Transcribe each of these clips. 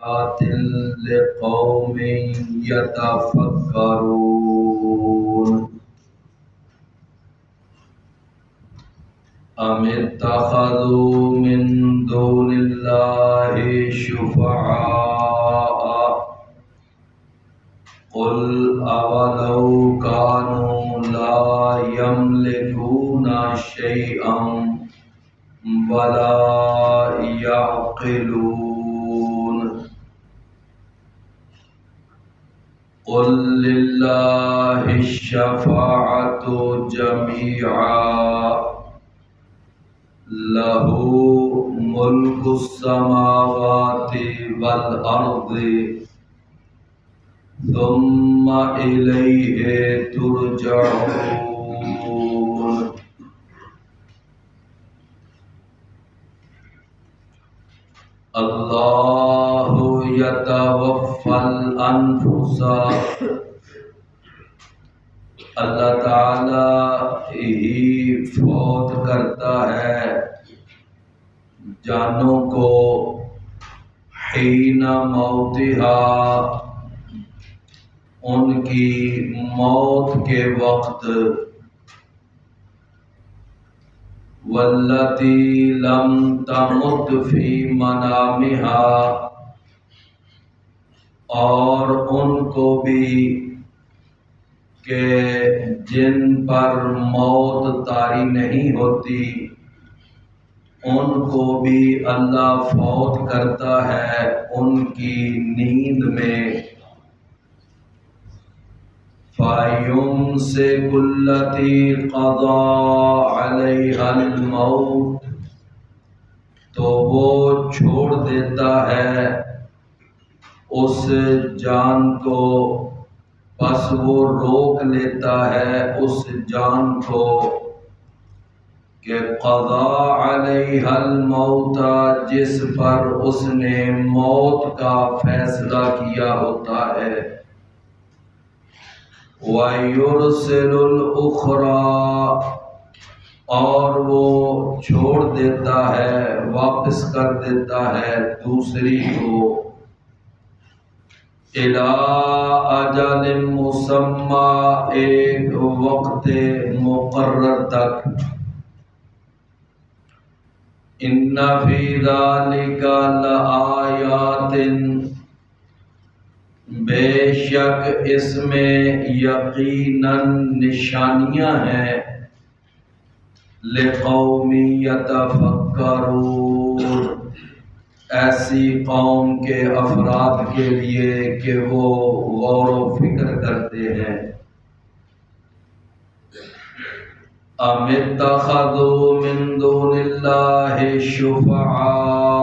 آيات لقوم يتفكرون أم اتخذوا من دون الله شفعاء قل أولو كانوا لا يملكون شيئا ولا يعقلون قل لله الشفاعة جميعا له ملك السماوات والأرض ثم إليه ترجعون اللہ یتوفی الانفس، اللہ تعالی ہی فوت کرتا ہے جانوں کو، حین موتہا، ان کی موت کے وقت، والتی لم تمت فی منامہا، اور ان کو بھی کہ جن پر موت طاری نہیں ہوتی ان کو بھی اللہ فوت کرتا ہے ان کی نیند میں۔ فَيُمْسِكُ الَّتِي قَضَى عَلَيْهَا الْمَوْتَ، تو وہ چھوڑ دیتا ہے اس جان کو، پس وہ روک لیتا ہے اس جان کو کہ قضا علیہا الموت، جس پر اس نے موت کا فیصلہ کیا ہوتا ہے۔ وَيُرْسِلُ الْأُخْرَى، اور وہ چھوڑ دیتا ہے، واپس کر دیتا ہے دوسری کو، اِلیٰ اَجَلٍ مُّسَمًّى، ایک وقت مقرر تک۔ اِنَّ فِي ذَلِكَ لَآیَاتٍ، بے شک اس میں یقیناً نشانیاں ہیں، لِقَوْمٍ يَتَفَكَّرُونَ، ایسی قوم کے افراد کے لیے کہ وہ غور و فکر کرتے ہیں۔ ام اتخذوا من دون اللہ شفعاء،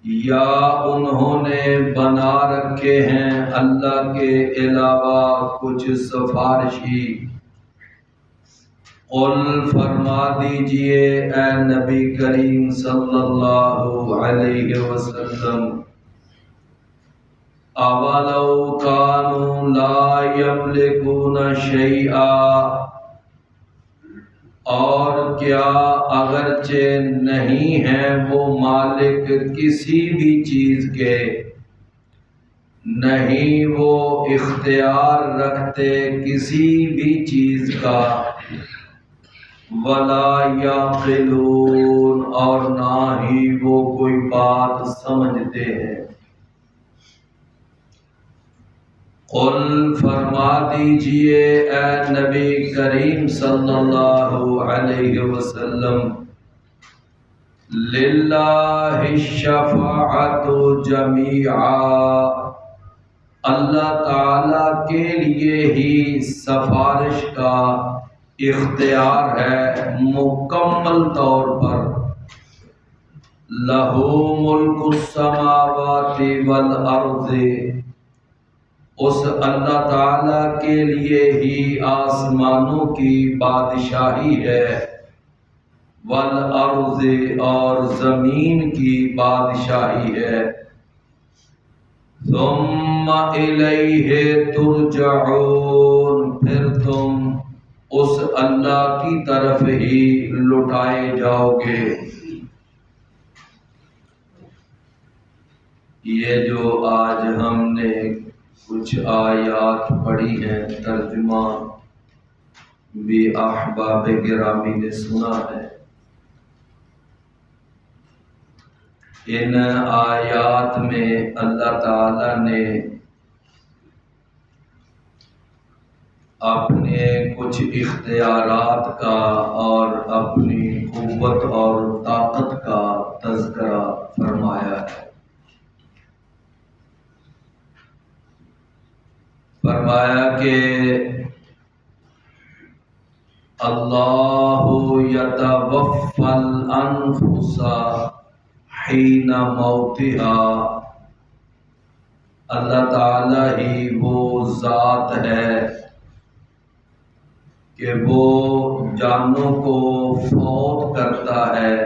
یا انہوں نے بنا رکھے ہیں اللہ کے علاوہ کچھ سفارشی۔ قل، فرما دیجئے اے نبی کریم صلی اللہ علیہ وسلم، اولو کانوا لا یملکون شیئا، اور کیا اگرچہ نہیں ہیں وہ مالک کسی بھی چیز کے، نہیں وہ اختیار رکھتے کسی بھی چیز کا، ولا یعقلون، اور نہ ہی وہ کوئی بات سمجھتے ہیں۔ قل، فرما دیجئے اے نبی کریم صلی اللہ علیہ وسلم، للہ الشفاعۃ جمیعا، اللہ تعالی کے لیے ہی سفارش کا اختیار ہے مکمل طور پر۔ لہ ملک السماوات والارض، اس اللہ تعالی کے لیے ہی آسمانوں کی بادشاہی ہے، والارض، اور زمین کی بادشاہی ہے۔ ثم الیہ ترجعون، پھر تم اس اللہ کی طرف ہی لوٹائے جاؤ گے۔ یہ جو آج ہم نے کچھ آیات پڑھی ہیں، ترجمہ بھی احباب گرامی نے سنا ہے۔ ان آیات میں اللہ تعالی نے اپنے کچھ اختیارات کا اور اپنی قوت اور طاقت کا تذکرہ فرمایا ہے۔ فرمایا کہ اللہ یتوفی الانفس حین موتها، اللہ تعالی ہی وہ ذات ہے کہ وہ جانوں کو فوت کرتا ہے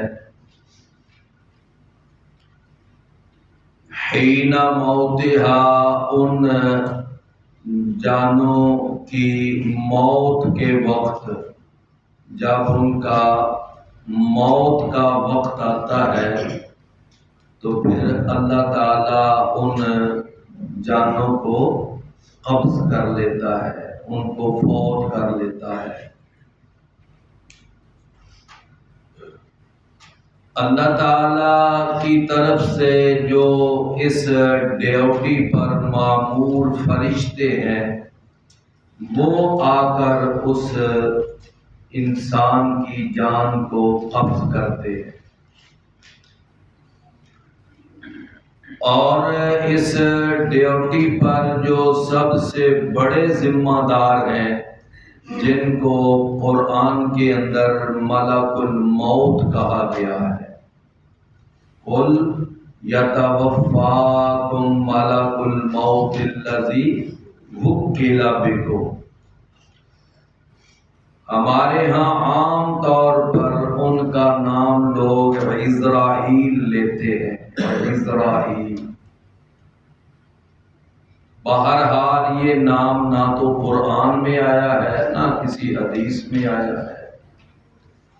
حین موتها، ان جانوں کی موت کے وقت، جب ان کا موت کا وقت آتا ہے تو پھر اللہ تعالی ان جانوں کو قبض کر لیتا ہے، ان کو فوت کر لیتا ہے۔ اللہ تعالی کی طرف سے جو اس ڈیوٹی پر مامور فرشتے ہیں وہ آ کر اس انسان کی جان کو قبض کرتے ہیں، اور اس ڈیوٹی پر جو سب سے بڑے ذمہ دار ہیں، جن کو قرآن کے اندر ملک الموت کہا گیا ہے، قل یتوفاکم ملک الموت الذی وکل بکم، ہمارے ہاں عام طور پر ان کا نام لوگ عزرائیل لیتے ہیں، عزرائیل۔ بہرحال یہ نام نہ تو قرآن میں آیا ہے نہ کسی حدیث میں آیا ہے،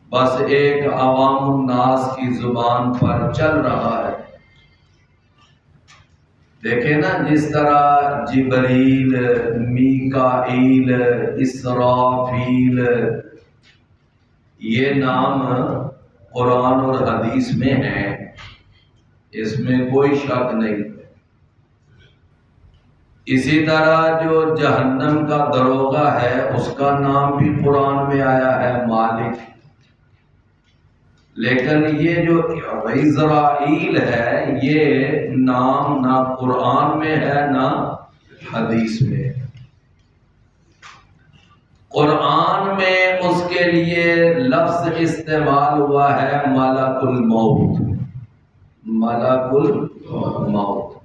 بس ایک عوام الناس کی زبان پر چل رہا ہے۔ دیکھیں نا، جس طرح جبریل، میکائیل، اسرافیل، یہ نام قرآن اور حدیث میں ہیں، اس میں کوئی شک نہیں۔ اسی طرح جو جہنم کا دروغہ ہے اس کا نام بھی قرآن میں آیا ہے، مالک۔ لیکن یہ جو عزرائیل ہے، یہ نام نہ قرآن میں ہے نہ حدیث میں۔ قرآن میں اس کے لیے لفظ استعمال ہوا ہے ملک الموت، ملک الموت،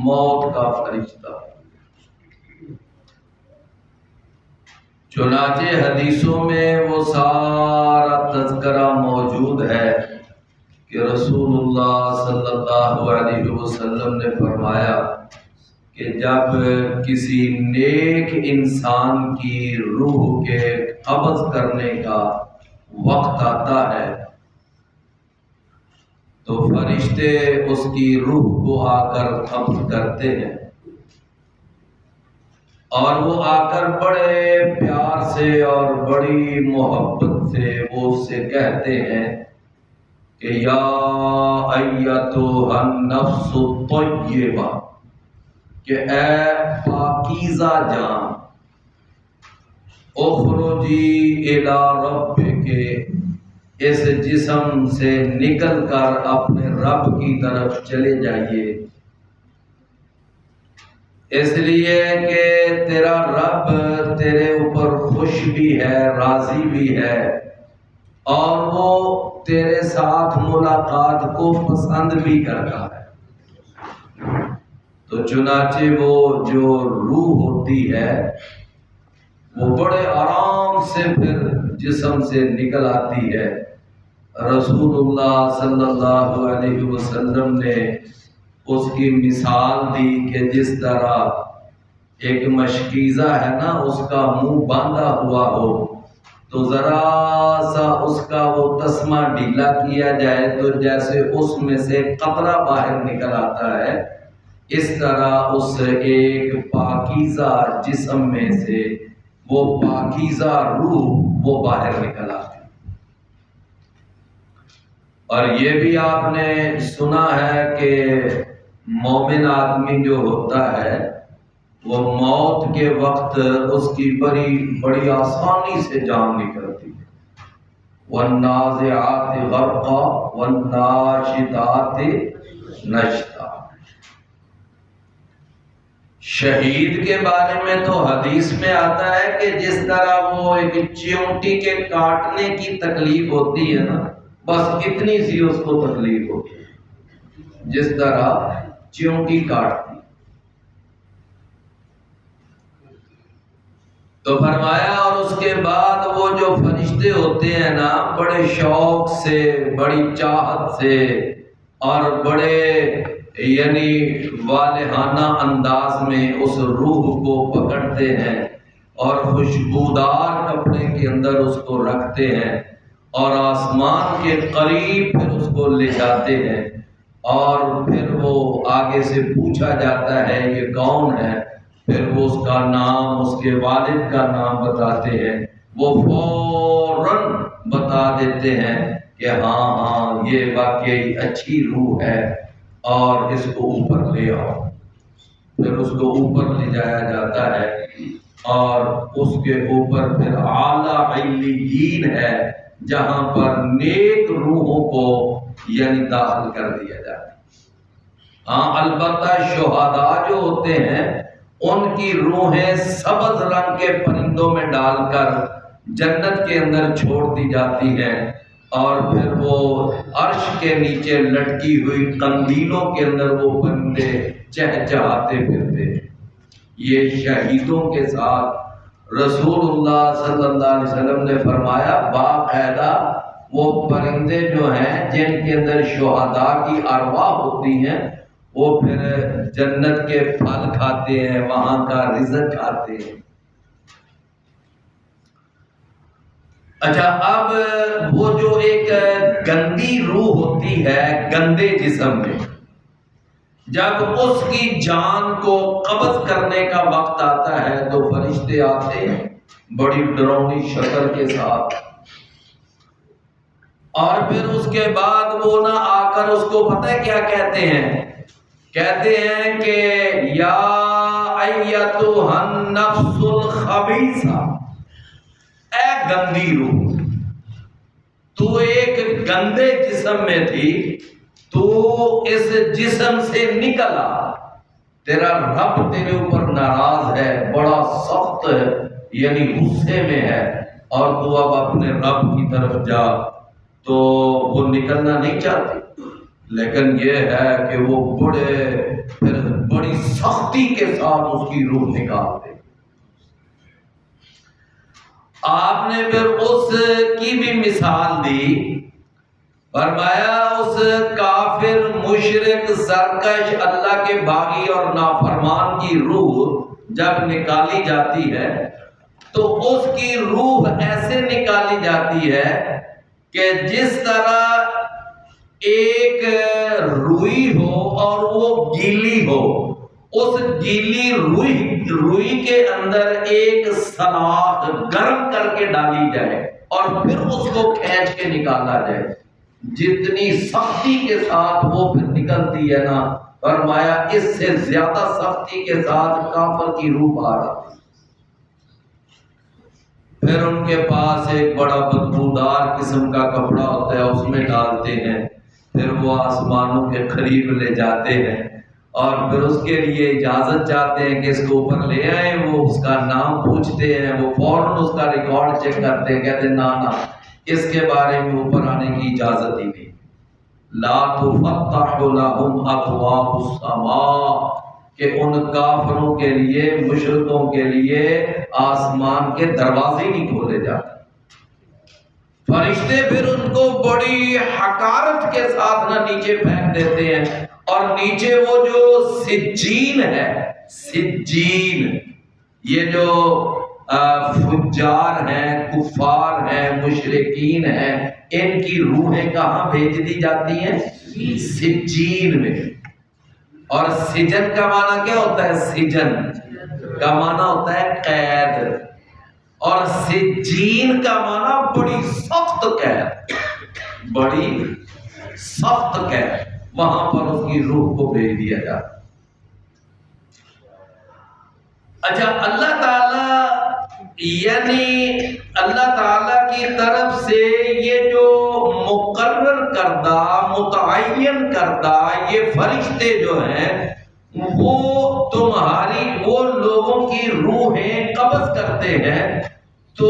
موت کا فرشتہ۔ چنانچہ حدیثوں میں وہ سارا تذکرہ موجود ہے کہ رسول اللہ صلی اللہ علیہ وسلم نے فرمایا کہ جب کسی نیک انسان کی روح کے قبض کرنے کا وقت آتا ہے تو فرشتے اس کی روح کو آ کر قبض کرتے ہیں، اور وہ آ کر بڑے پیار سے اور بڑی محبت سے وہ اس سے کہتے ہیں کہ یا ایتھا النفس الطیبہ، کہ اے پاکیزہ جان، اخرجی الی ربک، اس جسم سے نکل کر اپنے رب کی طرف چلے جائیے، اس لیے کہ تیرا رب تیرے اوپر خوش بھی ہے، راضی بھی ہے، اور وہ تیرے ساتھ ملاقات کو پسند بھی کرتا ہے۔ تو چنانچہ وہ جو روح ہوتی ہے وہ بڑے آرام سے پھر جسم سے نکل آتی ہے۔ رسول اللہ صلی اللہ علیہ وسلم نے اس کی مثال دی کہ جس طرح ایک مشکیزہ ہے نا، اس کا منہ باندھا ہوا ہو تو ذرا سا اس کا وہ تسمہ ڈھیلا کیا جائے تو جیسے اس میں سے قطرہ باہر نکل آتا ہے، اس طرح اس ایک پاکیزہ جسم میں سے وہ پاکیزہ روح وہ باہر نکل آتی. اور یہ بھی آپ نے سنا ہے کہ مومن آدمی جو ہوتا ہے وہ موت کے وقت اس کی بڑی آسانی سے جان نکلتی ہے. والنازعات غرقا والناشطات نشطا. شہید کے بارے میں تو حدیث میں آتا ہے کہ جس طرح وہ ایک چیونٹی کے کاٹنے کی تکلیف ہوتی ہے نا، بس اتنی سی اس کو تکلیف ہوتی ہے جس طرح چیونٹی کاٹتی. تو فرمایا اور اس کے بعد وہ جو فرشتے ہوتے ہیں نا، بڑے شوق سے، بڑی چاہت سے اور بڑے یعنی والہانہ انداز میں اس روح کو پکڑتے ہیں اور خوشبودار کپڑے کے اندر اس کو رکھتے ہیں اور آسمان کے قریب پھر اس کو لے جاتے ہیں. اور پھر وہ آگے سے پوچھا جاتا ہے یہ کون ہے، پھر وہ اس کا نام، اس کے والد کا نام بتاتے ہیں. وہ فوراً بتا دیتے ہیں کہ ہاں یہ واقعی اچھی روح ہے اور اس کو اوپر لے آؤ. پھر اس کو اوپر لے جایا جاتا ہے اور اس کے اوپر پھر اعلیٰ علیین ہے جہاں پر نیک روحوں کو یعنی داخل کر دیا جاتا ہے. ہاں البتہ شہداء جو ہوتے ہیں ان کی روحیں سبز رنگ کے پرندوں میں ڈال کر جنت کے اندر چھوڑ دی جاتی ہیں اور پھر وہ عرش کے نیچے لٹکی ہوئی قندیلوں کے اندر وہ پرندے چہچہاتے پھرتے. یہ شہیدوں کے ساتھ رسول اللہ صلی اللہ علیہ وسلم نے فرمایا باقاعدہ وہ پرندے جو ہیں جن کے اندر شہداء کی ارواح ہوتی ہیں وہ پھر جنت کے پھل کھاتے ہیں، وہاں کا رزق کھاتے ہیں. اچھا، اب وہ جو ایک گندی روح ہوتی ہے گندے جسم میں، جب اس کی جان کو قبض کرنے کا وقت آتا ہے تو فرشتے آتے ہیں بڑی ڈراؤنی شکل کے ساتھ، اور پھر اس کے بعد وہ نہ آ کر اس کو پتہ ہے کیا کہتے ہیں کہ یا ایتھا النفس الخبیثہ، اے گندی روح، تو ایک گندے جسم میں تھی، تو اس جسم سے نکل آ، تیرا رب تیرے اوپر ناراض ہے، بڑا سخت ہے یعنی غصے میں ہے، اور تو اب اپنے رب کی طرف جا. تو وہ نکلنا نہیں چاہتی، لیکن یہ ہے کہ وہ بڑی سختی کے ساتھ اس کی روح نکالتے. آپ نے پھر اس کی بھی مثال دی، فرمایا اس کافر مشرک سرکش اللہ کے باغی اور نافرمان کی روح جب نکالی جاتی ہے تو اس کی روح ایسے نکالی جاتی ہے کہ جس طرح ایک روئی ہو اور وہ گیلی ہو، اس گیلی روئی کے اندر ایک سلاخ گرم کر کے ڈالی جائے اور پھر اس کو کھینچ کے نکالا جائے. جتنی سختی کے ساتھ وہ پھر نکلتی ہے نا، فرمایا اس سے زیادہ سختی کے ساتھ کافر کی روح باہر آتی. پھر ان کے پاس ایک بڑا بدبودار قسم کا کپڑا ہوتا ہے، اس میں ڈالتے ہیں، پھر وہ آسمانوں کے قریب لے جاتے ہیں اور پھر اس کے لیے اجازت چاہتے ہیں کہ اس کو اوپر لے آئیں. وہ اس کا نام پوچھتے ہیں، وہ فوراً اس کا ریکارڈ چیک کرتے ہیں، کہتے ہیں نا اس کے بارے میں اوپر آنے کی اجازت ہی نہیں. لا تفتح لهم ابواب السماء، کہ ان کافروں کے لیے، مشرکوں کے لیے آسمان کے دروازے نہیں کھولے جاتے. فرشتے پھر ان کو بڑی حقارت کے ساتھ نہ نیچے پھینک دیتے ہیں، اور نیچے وہ جو سجین ہے، سجین، یہ جو فجار ہیں، کفار ہیں، مشرکین ہیں، ان کی روحیں کہاں بھیج دی جاتی ہیں؟ سجین میں. اور سجن کا معنی کیا ہوتا ہے؟ سجن کا معنی ہوتا ہے قید، اور سجین کا معنی بڑی سخت قید، بڑی سخت قید، وہاں پر اس کی روح کو بھیج دیا جاتا۔ اچھا، اللہ تعالی یعنی اللہ تعالی کی طرف سے یہ جو مقرر کردہ متعین کردہ یہ فرشتے جو ہیں وہ تمہاری وہ لوگوں کی روحیں قبض کرتے ہیں، تو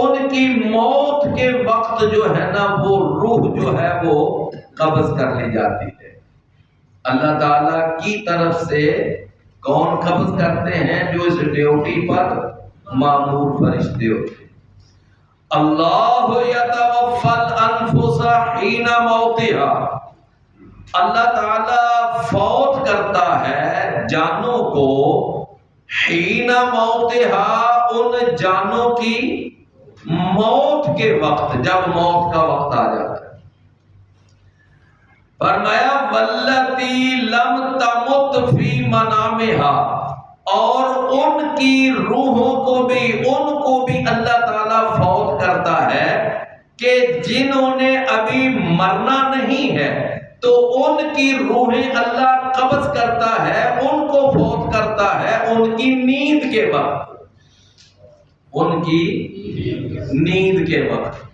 ان کی موت کے وقت جو ہے نا وہ روح جو ہے وہ قبض کر لی جاتی ہے۔ اللہ تعالی کی طرف سے کون قبض کرتے ہیں؟ جو اس ڈیوٹی پر مامور فرشتے ہوتے ہیں۔ اللہ یتوفی الانفس حین موتها، اللہ تعالی فوت کرتا ہے جانوں کو حین موتها، ان جانوں کی موت کے وقت، جب موت کا وقت آ جاتا ہے۔ فرمایا والتی لم تمت فی منامها، اور ان کی روحوں کو بھی اللہ تعالیٰ فوت کرتا ہے کہ جنہوں نے ابھی مرنا نہیں ہے، تو ان کی روحیں اللہ قبض کرتا ہے، ان کو فوت کرتا ہے ان کی نیند کے وقت، ان کی نیند کے وقت۔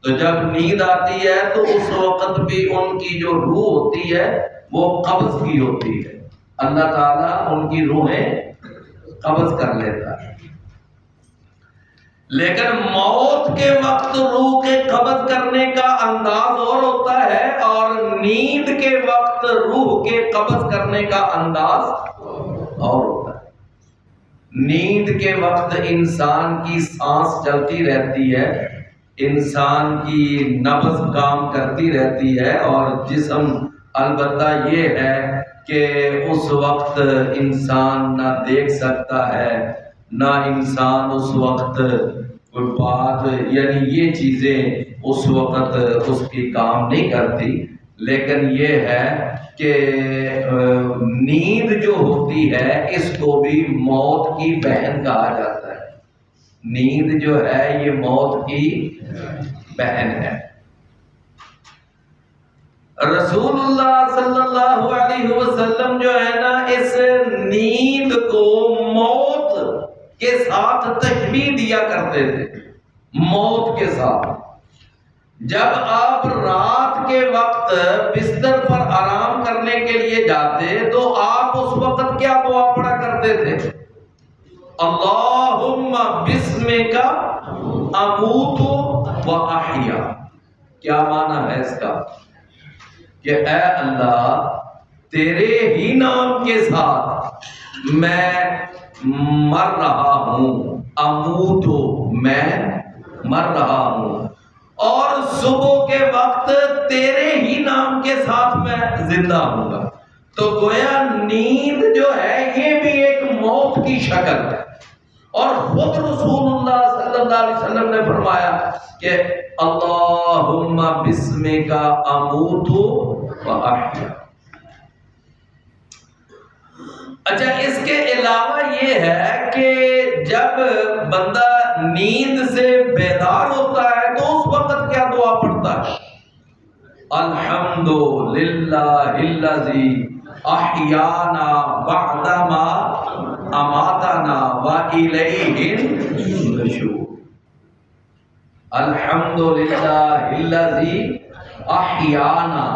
تو جب نیند آتی ہے تو اس وقت بھی ان کی جو روح ہوتی ہے وہ قبض کی ہوتی ہے، اللہ تعالیٰ ان کی روحیں قبض کر لیتا ہے۔ لیکن موت کے وقت روح کے قبض کرنے کا انداز اور ہوتا ہے، اور نیند کے وقت روح کے قبض کرنے کا انداز اور ہوتا ہے۔ نیند کے وقت انسان کی سانس چلتی رہتی ہے، انسان کی نبض کام کرتی رہتی ہے، اور جسم البتہ یہ ہے کہ اس وقت انسان نہ دیکھ سکتا ہے، نہ انسان اس وقت کوئی بات، یعنی یہ چیزیں اس وقت اس کی کام نہیں کرتی۔ لیکن یہ ہے کہ نیند جو ہوتی ہے اس کو بھی موت کی بہن کہا جاتا ہے، نیند جو ہے یہ موت کی بہن ہے۔ رسول اللہ صلی اللہ علیہ وسلم جو ہے نا اس نیند کو موت کے ساتھ تشبیہ دیا کرتے تھے، موت کے ساتھ۔ جب آپ رات کے وقت بستر پر آرام کرنے کے لیے جاتے تو آپ اس وقت کیا دعا پڑھا کرتے تھے؟ اللہم بسمک اموت و احیا۔ کیا معنی ہے اس کا؟ کہ اے اللہ تیرے ہی نام کے ساتھ میں مر رہا ہوں، اموت میں مر رہا ہوں، اور صبح کے وقت تیرے ہی نام کے ساتھ میں زندہ ہوں گا۔ تو گویا نیند جو ہے یہ بھی ایک موت کی شکل ہے، اور خود رسول اللہ صلی اللہ علیہ وسلم نے فرمایا کہ اللہم بسمک اموت و احیا۔ اچھا، اس کے علاوہ یہ ہے کہ جب بندہ نیند سے بیدار ہوتا ہے تو اس وقت کیا دعا پڑھتا ہے؟ الحمدللہ الذی احیانا بعدما اماتنا والیہ النشور۔ الحمدللہ الذی احیانا،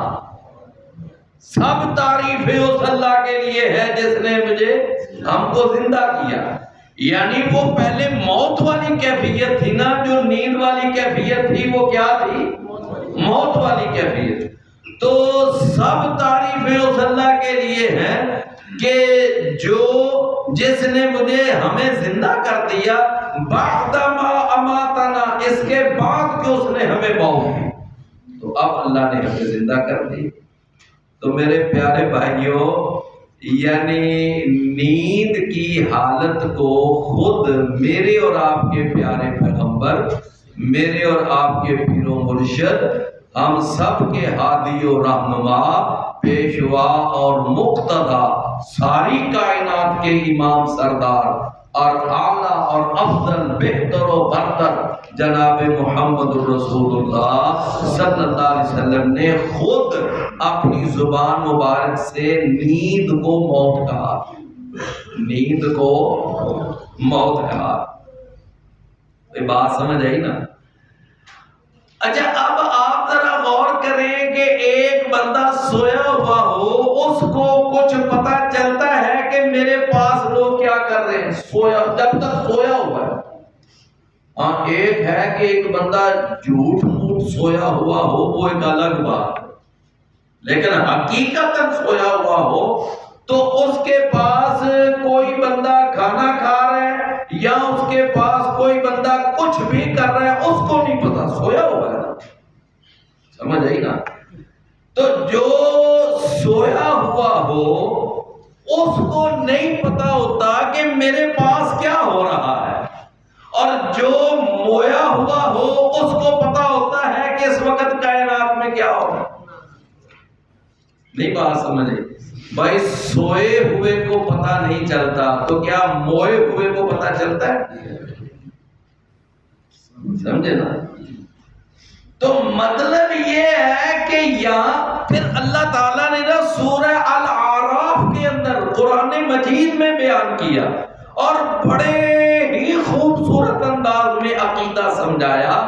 سب تعریفیں اس اللہ کے لیے ہے جس نے مجھے ہم کو زندہ کیا۔ یعنی وہ پہلے موت والی کیفیت تھی نا، جو نیند والی کیفیت تھی وہ کیا تھی؟ موت والی کیفیت۔ تو سب تعریفیں اس اللہ کے لیے ہیں کہ جس نے مجھے ہمیں زندہ کر دیا، بعدما اماتنا، اس کے بعد کہ اس نے ہمیں موت دی، تو اب اللہ نے ہمیں زندہ کر دی۔ تو میرے پیارے بھائیوں، یعنی نیند کی حالت کو خود میرے اور آپ کے پیارے پیغمبر، میرے اور آپ کے پیر و مرشد، ہم سب کے ہادی و رہنما پیشوا اور مقتدا، ساری کائنات کے امام سردار اور اعلیٰ اور افضل، بہتر و برتر جناب محمد رسول اللہ صلی اللہ علیہ وسلم نے خود اپنی زبان مبارک سے نیند کو موت کہا، نیند کو موت کہا۔ یہ بات سمجھ آئی نا؟ اچھا اب آپ ذرا غور کریں کہ ایک بندہ سویا ہوا ہو، اس کو کچھ پتا چلتا ہے کہ میرے پاس لوگ کیا کر رہے ہیں، سویا، جب تک سویا ہوا ہے۔ ہاں ایک ہے کہ ایک بندہ جھوٹ موٹ سویا ہوا ہو، وہ ایک الگ بات ہے، لیکن حقیقت سویا ہوا ہو تو اس کے پاس کوئی بندہ کھانا کھا رہا ہے یا اس کے پاس کوئی بندہ کچھ بھی کر رہا ہے، اس کو نہیں پتا، سویا ہوا ہے نا، سمجھ آئی نا؟ تو جو سویا ہوا ہو اس کو نہیں پتا ہوتا کہ میرے پاس کیا ہو رہا ہے، اور جو مویا ہوا ہو اس کو پتا ہوتا ہے کہ اس وقت کائنات میں کیا ہو رہا ہے۔ نہیں بات سمجھے بھائی؟ سوئے ہوئے کو پتا نہیں چلتا تو کیا موئے ہوئے کو پتا چلتا ہے؟ سمجھے نا؟ تو مطلب یہ ہے کہ یہاں پھر اللہ تعالیٰ نے نا سورہ الاعراف کے اندر قرآن مجید میں بیان کیا اور بڑے ہی خوبصورت انداز میں عقیدہ سمجھایا،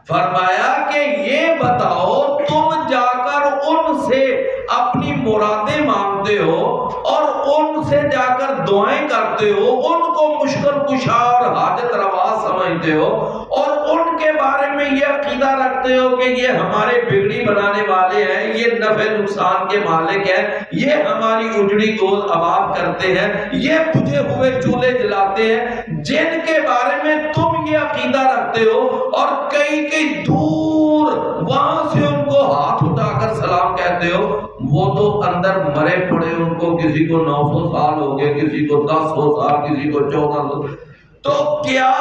فرمایا کہ یہ بتاؤ تم جا کر ان سے اپنی مرادیں مانگتے ہو اور ان سے جا کر دعائیں کرتے ہو، ان کو مشکل کشا اور حاجت روا سمجھتے ہو اور ان کے بارے میں یہ عقیدہ رکھتے ہو کہ یہ ہمارے بگڑی بنانے والے ہیں، یہ نفع نقصان کے مالک ہیں، یہ ہماری اجڑی گود آباد کرتے ہیں، یہ بجھے ہوئے چولہے جلاتے ہیں، جن کے بارے میں تم یہ عقیدہ رکھتے ہو اور کئی دور وہاں سے ان کو ہاتھ اٹھا کر سلام کہتے ہو، وہ تو اندر مرے پڑے، ان کو کسی کو 900 سال ہو گئے، کسی کو 1000 سال، کسی کو 1400، تو کیا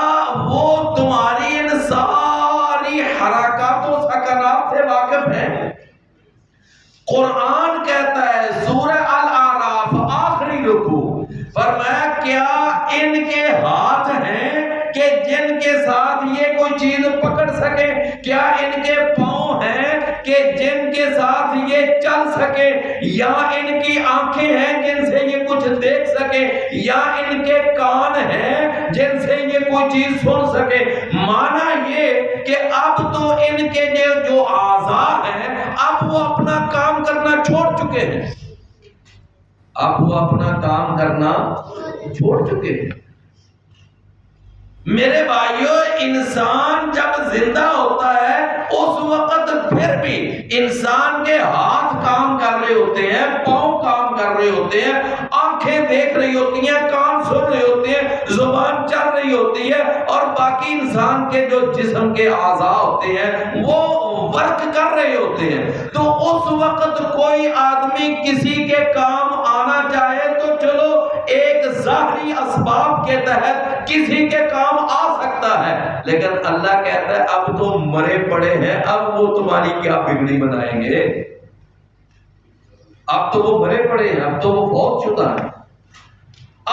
وہ تمہاری ان ساری حرکات و سکنات سے واقف ہیں؟ قرآن کہتا ہے سورہ الاعراف آخری رکوع، فرمایا کیا ان کے ہاتھ ہیں کہ جن کے ساتھ یہ کوئی چیز پکڑ سکے؟ کیا ان کے پاؤں ہیں کہ جن کے ساتھ یہ چل سکے؟ یا ان کی آنکھیں ہیں جن سے یہ کچھ دیکھ سکے؟ یا ان کے کان ہیں جن سے یہ کوئی چیز سن سکے؟ معنی یہ کہ اب تو ان کے جو اعضاء ہیں اب وہ اپنا کام کرنا چھوڑ چکے ہیں، اب وہ اپنا کام کرنا چھوڑ چکے ہیں۔ میرے بھائیو، انسان جب زندہ ہوتا ہے اس وقت پھر بھی انسان کے ہاتھ کام کر رہے ہوتے ہیں، پاؤں کام کر رہے ہوتے ہیں، آنکھیں دیکھ رہی ہوتی ہیں، کان سن رہے ہوتے ہیں، زبان چل رہی ہوتی ہے، اور باقی انسان کے جو جسم کے اعضاء ہوتے ہیں وہ ورک کر رہے ہوتے ہیں۔ تو اس وقت کوئی آدمی کسی کے کام آنا چاہے تو چلو ایک ظاہری اسباب کے تحت کسی کے کام آ سکتا ہے، لیکن اللہ کہتا ہے اب تو مرے پڑے ہیں، اب وہ تمہاری کیا بگڑی بنائیں گے؟ اب تو وہ مرے پڑے ہیں، اب تو وہ فوت شدہ ہیں،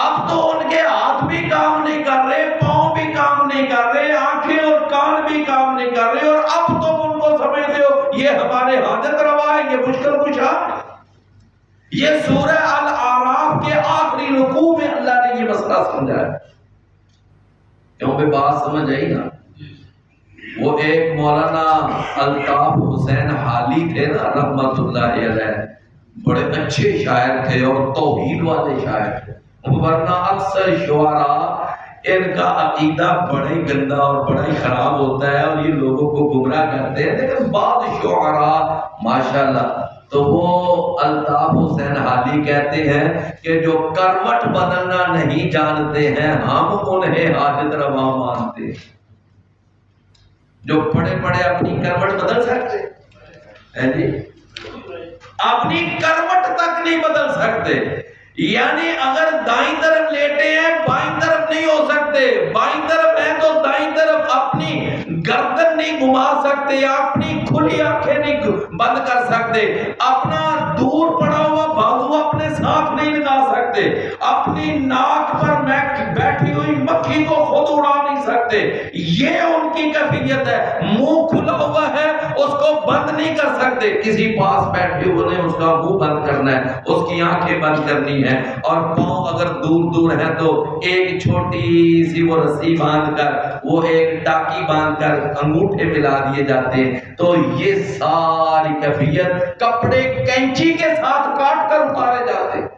اب تو ان کے ہاتھ بھی کام نہیں کر رہے، پاؤں بھی کام نہیں کر رہے، آنکھیں اور کان بھی کام نہیں کر رہے، اور اب تم ان کو سمجھتے ہو یہ ہمارے حاجت روا ہے، یہ مشکل کشا ہے۔ یہ سورہ الاعراف کے آخری رکوع میں اللہ نے یہ مسئلہ سمجھایا۔ کیوں پہ بات سمجھ آئی نا؟ وہ ایک مولانا الطاف حسین حالی تھے نا رحمت اللہ علیہ، بڑے اچھے شاعر تھے اور توحید والے شاعر تھے، ورنہ اکثر شعراء ان کا عقیدہ بڑا ہی گندا اور بڑا ہی خراب ہوتا ہے اور یہ لوگوں کو گمراہ کرتے ہیں، لیکن بعض شعراء ماشاءاللہ، تو وہ الطاف حسین حالی کہتے ہیں کہ جو کروٹ بدلنا نہیں جانتے ہیں ہم انہیں حاجت روا مانتے ہیں۔ جو پڑے پڑے اپنی کروٹ بدل سکتے ہیں جی، اپنی کروٹ تک نہیں بدل سکتے، یعنی اگر دائیں طرف لیٹے ہیں بائیں طرف نہیں ہو سکتے، بائیں طرف ہیں تو دائیں طرف اپنی گردن نہیں گھما سکتے، اپنی کھلی آنکھیں نہیں بند کر سکتے، اپنا دور پڑا ساتھ نہیں لگا سکتے، اپنی ناک پر بیٹھی ہوئی مکھی کو خود اڑا نہیں سکتے، یہ ان کی کیفیت ہے۔ منہ کھلا ہوا ہے، اس کو بند نہیں کر سکتے، کسی پاس بیٹھے ہوئے نے اس کا منہ بند کرنا ہے، اس کی آنکھیں بند کرنی ہے، اور پاؤں اگر دور دور ہے تو ایک چھوٹی سی وہ رسی باندھ کر، وہ ایک ٹاکی باندھ کر انگوٹھے ملا دیے جاتے ہیں۔ تو یہ ساری کیفیت کپڑے کینچی کے ساتھ کاٹ کر اتارے جاتے ہیں۔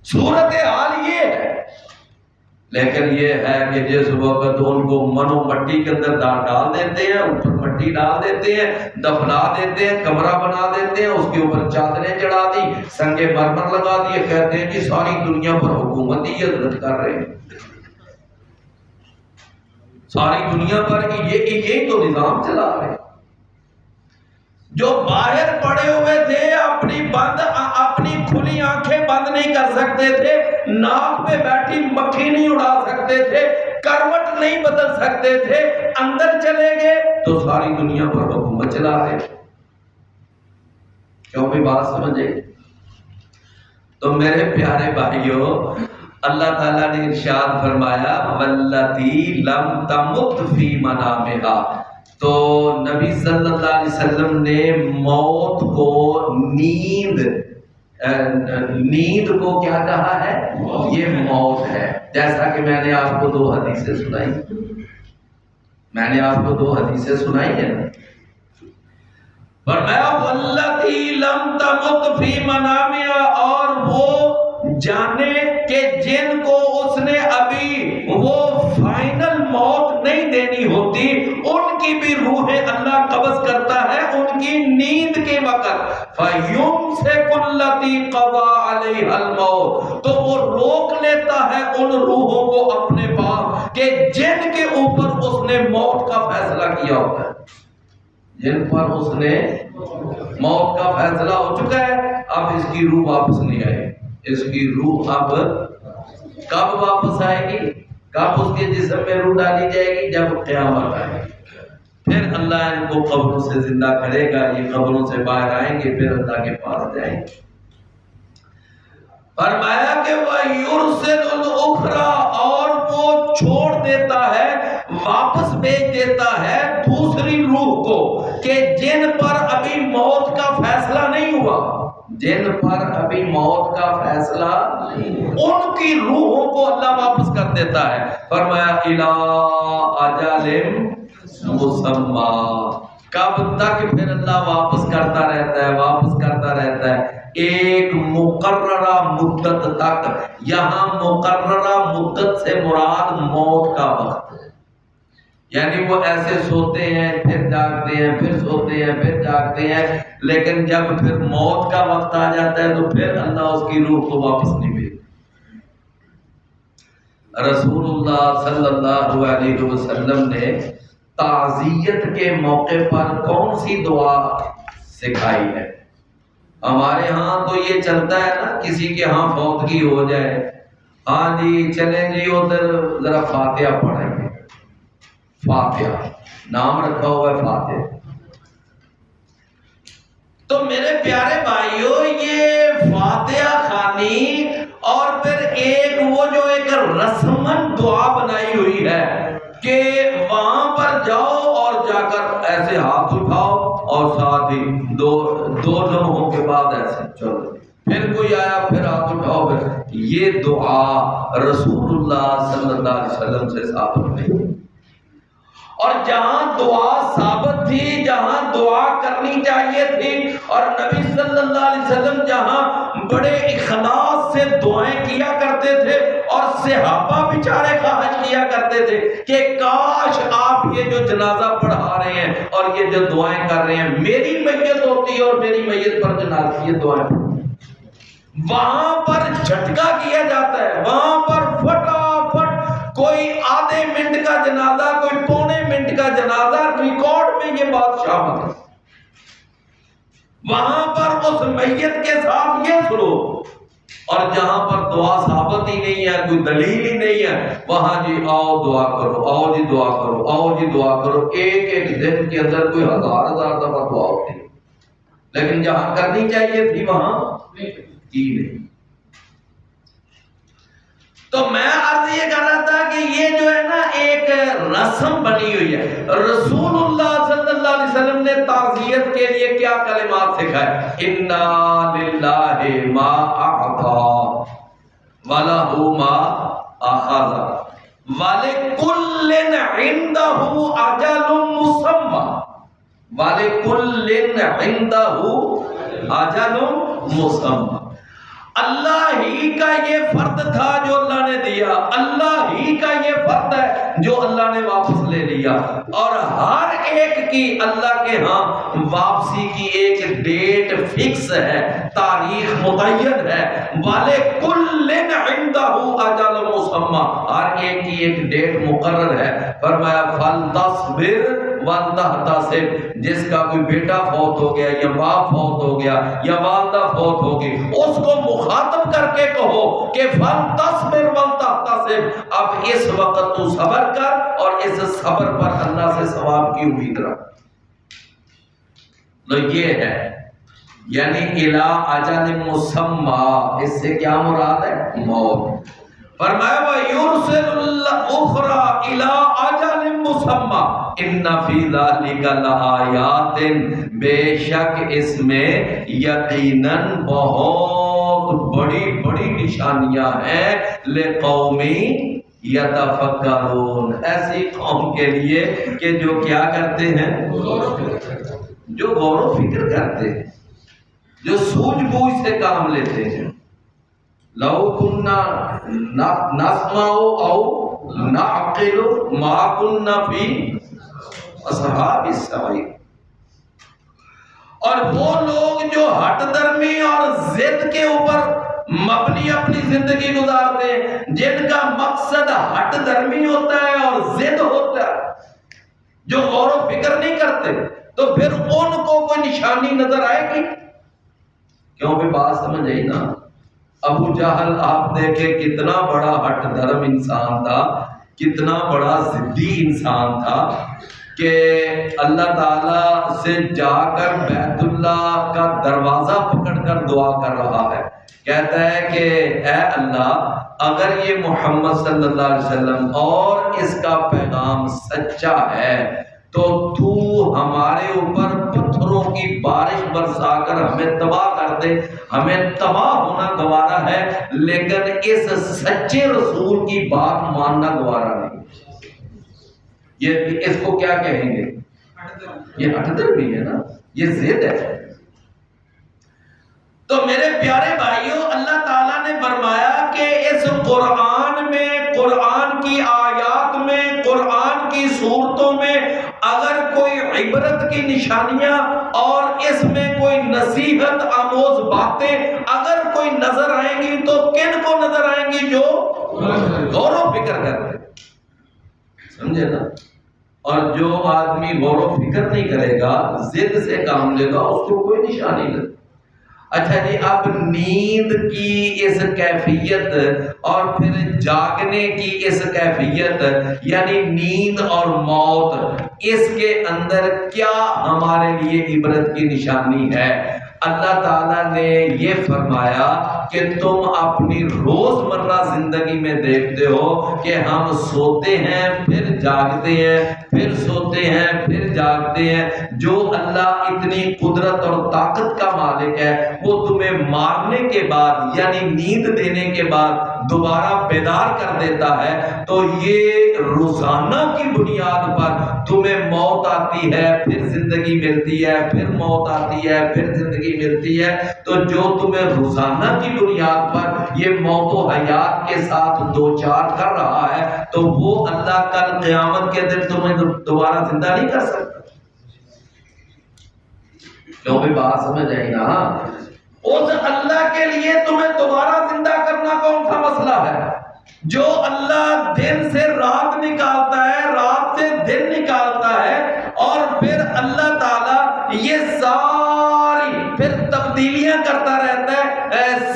صورتحال یہ ہے، لیکن یہ ہے کہ جس وقت ان کو منو مٹی کے اندر ڈال دیتے ہیں، اوپر مٹی ڈال دیتے ہیں، دفنا دیتے ہیں، کمرہ بنا دیتے ہیں، اس کے اوپر چادریں چڑھا دی، سنگ مرمر لگا دیے، کہتے ہیں کہ ساری دنیا پر حکومت ہی حضرت کر رہے ہیں، ساری دنیا پر یہی تو نظام چلا رہے ہیں۔ جو باہر پڑے ہوئے تھے، اپنی کھلی آنکھیں بند نہیں کر سکتے تھے، ناک پہ بیٹھی مکھی نہیں اڑا سکتے تھے، کروٹ نہیں بدل سکتے تھے، اندر چلے گئے تو ساری دنیا پر حکومت چلا رہے۔ کیوں بھی بات سمجھے؟ تو میرے پیارے بھائیوں، اللہ تعالیٰ نے ارشاد فرمایا واللتی لم تمت فی منامہا، تو نبی صلی اللہ علیہ وسلم نے موت کو نیند کو کیا کہا ہے؟ یہ موت ہے۔ جیسا کہ میں نے آپ کو دو حدیثیں سنائی ہیں نا، فرمایا واللتی لم تمت فی منامہا، اور وہ جانے کہ جن کو اس نے ابھی وہ فائنل موت نہیں دینی ہوتی، ان کی بھی روحیں اللہ قبض کرتا ہے ان کی نیند کے وقت۔ فَيُمْسِكُ الَّتِي قَضَىٰ عَلَيْهَا الْمَوْتَ، تو وہ روک لیتا ہے ان روحوں کو اپنے پاس کہ جن کے اوپر اس نے موت کا فیصلہ کیا ہوتا ہے، جن پر اس نے موت کا فیصلہ ہو چکا ہے، اب اس کی روح واپس نہیں آئے گی۔ اس کی روح اب کب واپس آئے گی؟ کب اس کے جسم میں روح ڈالی جائے گی؟ جب قیامت آئے گی، پھر اللہ ان کو قبروں سے زندہ کرے گا، یہ قبروں سے باہر آئیں گے، پھر اللہ کے پاس جائیں گے۔ فرمایا کہ وَيُرْسِلُ الْأُخْرَى، اور وہ چھوڑ دیتا ہے، واپس بھیج دیتا ہے دوسری روح کو کہ جن پر ابھی موت کا فیصلہ نہیں ہوا، جن پر ابھی موت کا فیصلہ ان کی روحوں کو اللہ واپس کر دیتا ہے۔ فرمایا اِلَىٰ أَجَلٍ مُّسَمًّى، کب تک پھر اللہ واپس کرتا رہتا ہے؟ ایک مقررہ مدت تک۔ یہاں مقررہ مدت سے مراد موت کا وقت ہے، یعنی وہ ایسے سوتے ہیں پھر جاگتے ہیں، پھر سوتے ہیں پھر جاگتے ہیں، لیکن جب پھر موت کا وقت آ جاتا ہے تو پھر اللہ اس کی روح کو واپس نہیں بھیجتا۔ رسول اللہ صلی اللہ علیہ وسلم نے تعزیت کے موقع پر کون سی دعا سکھائی ہے؟ ہمارے ہاں تو یہ چلتا ہے نا، کسی کے ہاں فوتگی ہو جائے، ہاں جی چلیں جی ادھر ذرا فاتحہ پڑھیں گے، فاتحہ نام رکھا ہوا ہے فاتحہ۔ تو میرے پیارے بھائیوں، یہ فاتحہ خوانی اور پھر وہ جو ایک رسمن دعا بنائی ہوئی ہے کہ وہاں پر جاؤ اور جا کر ایسے ہاتھ اٹھاؤ اور ساتھ ہی دو لمحوں کے بعد ایسے چلو، پھر کوئی آیا پھر ہاتھ اٹھاؤ، پھر یہ دعا رسول اللہ صلی اللہ علیہ وسلم سے ثابت نہیں۔ اور جہاں دعا ثابت تھی، جہاں دعا کرنی چاہیے تھی، اور نبی صلی اللہ علیہ وسلم جہاں بڑے اخلاص سے دعائیں کیا کرتے تھے، اور صحابہ بیچارے خواہش کیا کرتے تھے کہ کاش آپ یہ جو جنازہ پڑھا رہے ہیں اور یہ جو دعائیں کر رہے ہیں، میری میت ہوتی ہے اور میری میت پر جنازہ یہ دعائیں پڑھتی۔ وہاں پر جھٹکا کیا جاتا ہے، وہاں پر فٹافٹ کوئی آدھے منٹ کا جنازہ، کوئی پونے منٹ کا جنازہ، ریکارڈ میں یہ بات شامل ہے۔ وہاں پر اس میت کے ساتھ یہ سلوک، اور جہاں پر دعا ثابت ہی نہیں ہے، کوئی دلیل ہی نہیں ہے، وہاں جی آؤ دعا کرو، آؤ جی دعا کرو، آؤ جی دعا کرو، ایک دن کے اندر کوئی ہزار دفعہ دعا ہوتی ہے، لیکن جہاں کرنی چاہیے تھی وہاں کی نہیں۔ تو میں عرض یہ کر رہا تھا کہ یہ جو ہے نا ایک رسم بنی ہوئی ہے۔ رسول اللہ صلی اللہ علیہ وسلم نے تعزیت کے لیے کیا کلمات سکھائے؟ انا للہ ما اعطا وَلَهُ مَا أَخَذَ وَلِكُلٍّ عِندَهُ أَجَلٌ مُّسَمًّى وَلِكُلٍّ عِندَهُ أَجَلٌ مُّسَمًّى۔ اللہ ہی کا یہ فرد تھا جو اللہ نے دیا، اللہ ہی کا یہ فرد ہے جو اللہ نے واپس لے لیا، اور ہر ایک کی اللہ کے ہاں واپسی کی ایک ڈیٹ فکس ہے، تاریخ متعین ہے۔ وَلِكُلٍّ عِندَهُ أَجَلٌ مُّسَمًّى، ہر ایک کی ایک ڈیٹ مقرر ہے۔ فرمایا فَلْتَصْبِرْ وَلْتَحْتَسِبْ، جس کا کوئی بیٹا فوت ہو گیا یا باپ فوت ہو گیا یا والدہ فوت ہو گئی، اس کو مخاطب کر کے کہو کہ فَلْتَصْبِرْ وَلْتَحْتَسِبْ، اب اس وقت تو صبر کر اور اس صبر پر اللہ سے ثواب کی امید رکھ۔ تو یہ ہے یعنی اِلیٰ اَجَلٍ مُّسَمًّى، اس سے کیا مراد ہے؟ موت۔ فرمایا وَيُرْسِلُ الْأُخْرَى إِلَىٰ أَجَلٍ مُّسَمًّى إِنَّ فِي ذَلِكَ لَآيَاتٍ، بے شک اس میں یقیناً بہت بڑی بڑی نشانیاں ہیں، لِقَوْمٍ يَتَفَكَّرُونَ، ایسی قوم کے لیے کہ جو کیا کرتے ہیں؟ جو غور و فکر کرتے ہیں، جو سوجھ بوجھ سے کام لیتے ہیں۔ لو كنا نسمع او نعقل ما كنا في اصحاب السعیر، اور وہ لوگ جو ہٹ درمی اور ضد کے اوپر مبنی اپنی زندگی گزارتے ہیں، جن کا مقصد ہٹ درمی ہوتا ہے اور ضد ہوتا ہے، جو غور و فکر نہیں کرتے، تو پھر ان کو کوئی نشانی نظر آئے گی؟ کیوں بھی بات سمجھ آئی نا؟ ابو جہل آپ دیکھیں کتنا بڑا ہٹ دھرم انسان تھا، کتنا بڑا ضدی انسان تھا کہ اللہ تعالیٰ سے جا کر بیت اللہ کا دروازہ پکڑ کر دعا کر رہا ہے، کہتا ہے کہ اے اللہ، اگر یہ محمد صلی اللہ علیہ وسلم اور اس کا پیغام سچا ہے تو تو ہمارے اوپر پتھروں کی بارش برسا کر ہمیں تباہ کر دے، ہمیں تباہ ہونا گوارا ہے، لیکن اس سچے رسول کی بات ماننا گوارا نہیں۔ یہ اس کو کیا کہیں گے؟ یہ ہٹدر بھی ہے نا، یہ ضد ہے۔ تو میرے پیارے بھائیوں، اللہ تعالیٰ نے فرمایا کہ اس قرآن میں، قرآن کی آیات میں، قرآن کی صورتوں میں اگر کوئی عبرت کی نشانیاں اور اس میں کوئی نصیحت آموز باتیں اگر کوئی نظر آئیں گی تو کن کو نظر آئیں گی؟ جو غور و فکر کرتے، سمجھے نا؟ اور جو آدمی غور و فکر نہیں کرے گا، ضد سے کام لے گا، اس کو کوئی نشانی نہیں۔ اچھا جی، اب نیند کی اس کیفیت اور پھر جاگنے کی اس کیفیت، یعنی نیند اور موت، اس کے اندر کیا ہمارے لیے عبرت کی نشانی ہے؟ اللہ تعالیٰ نے یہ فرمایا کہ تم اپنی روزمرہ زندگی میں دیکھتے ہو کہ ہم سوتے ہیں پھر جاگتے ہیں، پھر سوتے ہیں پھر جاگتے ہیں۔ جو اللہ اتنی قدرت اور طاقت کا مالک ہے، وہ تمہیں مارنے کے بعد یعنی نیند دینے کے بعد دوبارہ بیدار کر دیتا ہے، تو یہ روزانہ کی بنیاد پر تمہیں موت آتی ہے، پھر زندگی ملتی ہے، پھر موت آتی ہے، پھر زندگی ملتی ہے۔ تو جو تمہیں روزانہ کی بنیاد پر یہ موت و حیات کے ساتھ دوچار کر رہا ہے، تو وہ اللہ کل قیامت کے دن تمہیں دوبارہ زندہ نہیں کر سکتا۔ کیوں بھی بات سمجھ آئی نا؟ اس اللہ کے لیے تمہیں دوبارہ زندہ کرنا کون سا مسئلہ ہے؟ جو اللہ دن سے رات نکالتا ہے، رات سے دن نکالتا ہے، اور پھر اللہ تعالیٰ یہ ساری پھر تبدیلیاں کرتا رہتا ہے۔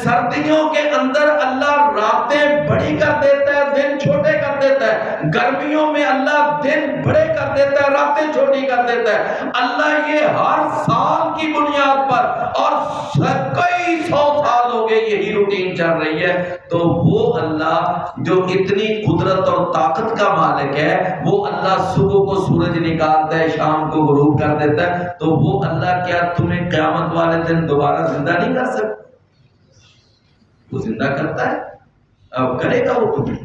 سردیوں کے اندر اللہ راتیں بڑی کر دیتا ہے، دن چھوٹے کر دیتا ہے۔ گرمیوں میں اللہ دن بڑے کر دیتا ہے، راتیں چھوٹی کر دیتا ہے۔ اللہ یہ ہر سال کی بنیاد پر، اور کئی سو سال ہو گئے آگے یہی روٹین چل رہی ہے، تو وہ اللہ جو اتنی قدرت اور طاقت کا مالک ہے، وہ اللہ صبح کو سورج نکالتا ہے، شام کو غروب کر دیتا ہے، تو وہ اللہ کیا تمہیں قیامت والے دن دوبارہ زندہ نہیں کر سکتا؟ وہ زندہ کرتا ہے، اب کرے گا وہ تمہیں۔